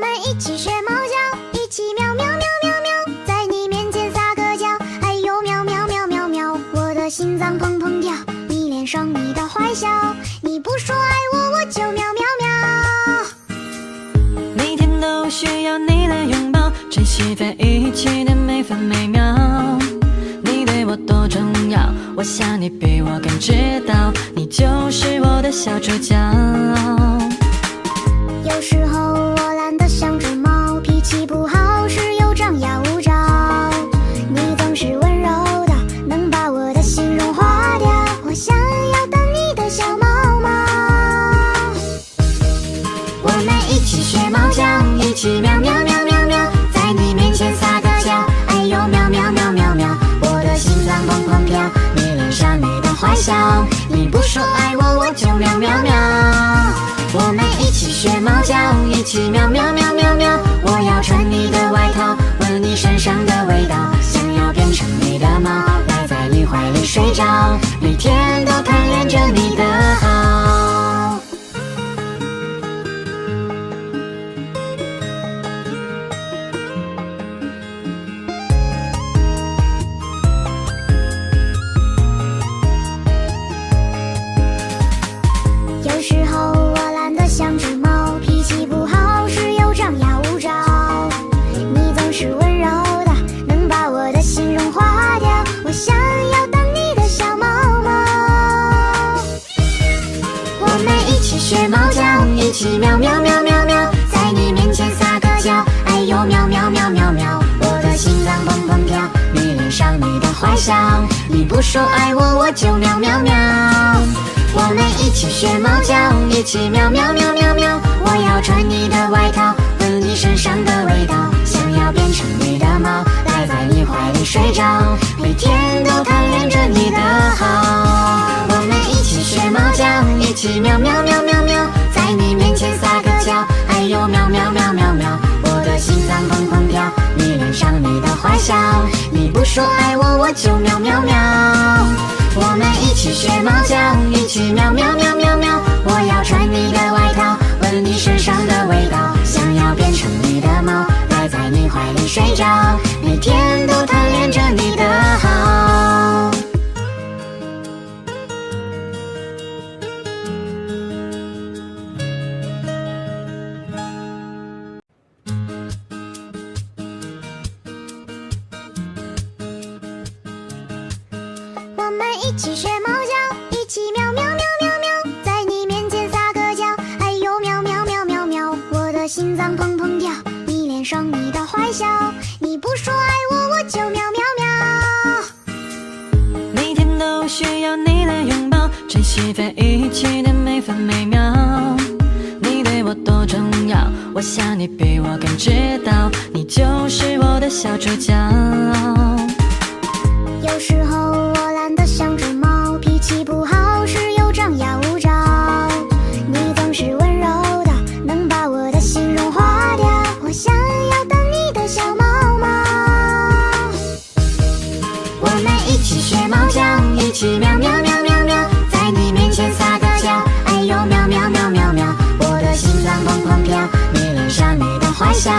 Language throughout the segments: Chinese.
们一起学猫叫，一起喵喵喵喵喵，在你面前撒个娇，哎呦喵喵喵喵喵，我的心脏砰砰跳，你脸上你的坏笑，你不说爱我，我就喵喵喵。每天都需要你的拥抱，珍惜在一起的每分每秒。你对我多重要，我想你比我更知道，你就是我的小主角。有时候我懒得像只猫，脾气不好时又张牙舞爪，你总是温柔的，能把我的心融化掉，我想要当你的小猫猫。我们一起学猫叫，一起喵喵喵喵喵，在你面前撒个娇，哎呦喵喵喵喵喵，我的心脏砰砰跳，你脸上你的坏笑，你不说爱我，我就喵喵喵。我们一起学猫叫，一起喵喵喵喵喵，我要穿你的外套，闻你身上的味道，想要变成你的猫，赖在你怀里睡着，每天都贪恋着你的好。有时候我懒得像只猫，脾气不好时又张牙舞爪，你总是温柔的，能把我的心融化掉，我想要当你的小猫猫。我们一起学猫叫，一起喵喵喵喵喵，在你面前撒个娇，哎呦喵喵喵喵喵，我的心脏砰砰跳，你脸上你的坏笑，你不说爱我，我就喵喵喵。我们一起学猫叫，一起喵喵喵喵喵，我要穿你的外套，闻你身上的味道，想要变成你的猫，赖在你怀里睡着，每天都贪恋着你的好。我们一起学猫叫，一起喵喵喵喵喵，在你面前撒个娇，哎呦喵喵喵喵喵，我的心脏砰砰跳，你脸上你的坏笑，你不说爱我，我就喵喵喵。我们一起学猫叫，一起喵喵喵喵喵，我要穿你的外套，闻你身上的味道，想要变成你的猫，赖在你怀里睡着，每天都贪恋着你的好。我们一起学猫叫，一起喵喵喵喵喵，在你面前撒个娇，哎呦喵喵喵喵喵，我的心脏砰砰跳，你脸上你的坏笑，你不说爱我，我就喵喵喵。每天都需要你的拥抱，珍惜在一起的每分每秒。你对我多重要，我想你比我更知道，你就是我的小主角。有时候我懒得像只猫，脾气不好时又张牙舞爪，你总是温柔的，能把我的心融化掉，我想要当你的小猫猫。我们一起学猫叫，一起喵喵喵喵喵，在你面前撒个娇，哎呦喵喵喵喵喵，我的心脏砰砰跳，你脸上你的坏笑，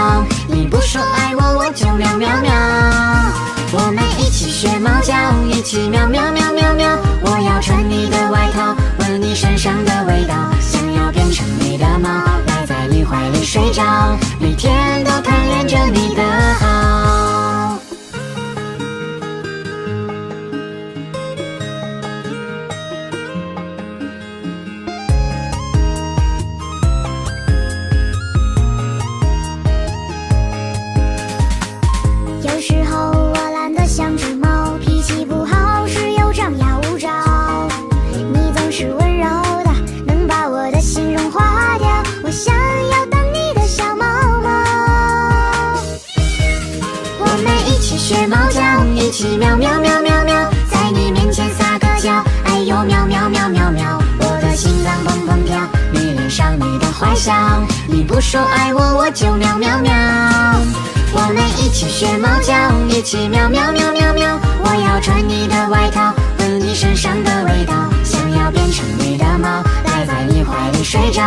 你不说爱我，我就喵喵喵。我们一起学猫叫，一起喵喵喵喵喵，我要穿你的外套，闻你身上的味道，想要变成你的猫，赖在你怀里睡着，每天都贪恋着你的好。有时候我懒得像只猫，脾气不好时又张牙舞爪，你总是温柔的，能把我的心融化掉，我想要当你的小猫猫。我们一起学猫叫，一起喵喵喵喵喵，在你面前撒个娇，哎呦喵喵喵喵喵，我的心脏砰砰跳，你脸上你的坏笑，你不说爱我，我就喵喵喵。我们一起学猫叫，一起喵喵喵喵喵，我要穿你的外套，闻你身上的味道，想要变成你的猫，赖在你怀里睡着，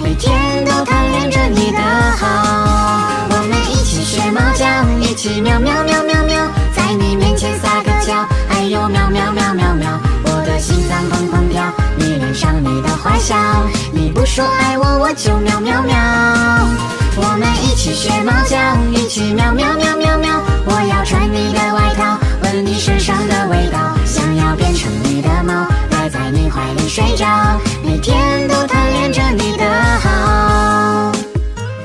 每天都贪恋着你的好。起喵喵喵喵喵，在你面前撒个娇，哎呦喵喵喵喵喵，我的心脏砰砰跳，迷恋上你的坏笑，你不说爱我，我就喵喵喵。我们一起学猫叫，一起喵喵喵喵喵，我要穿你的外套，闻你身上的味道，想要变成你的猫，待在你怀里睡着。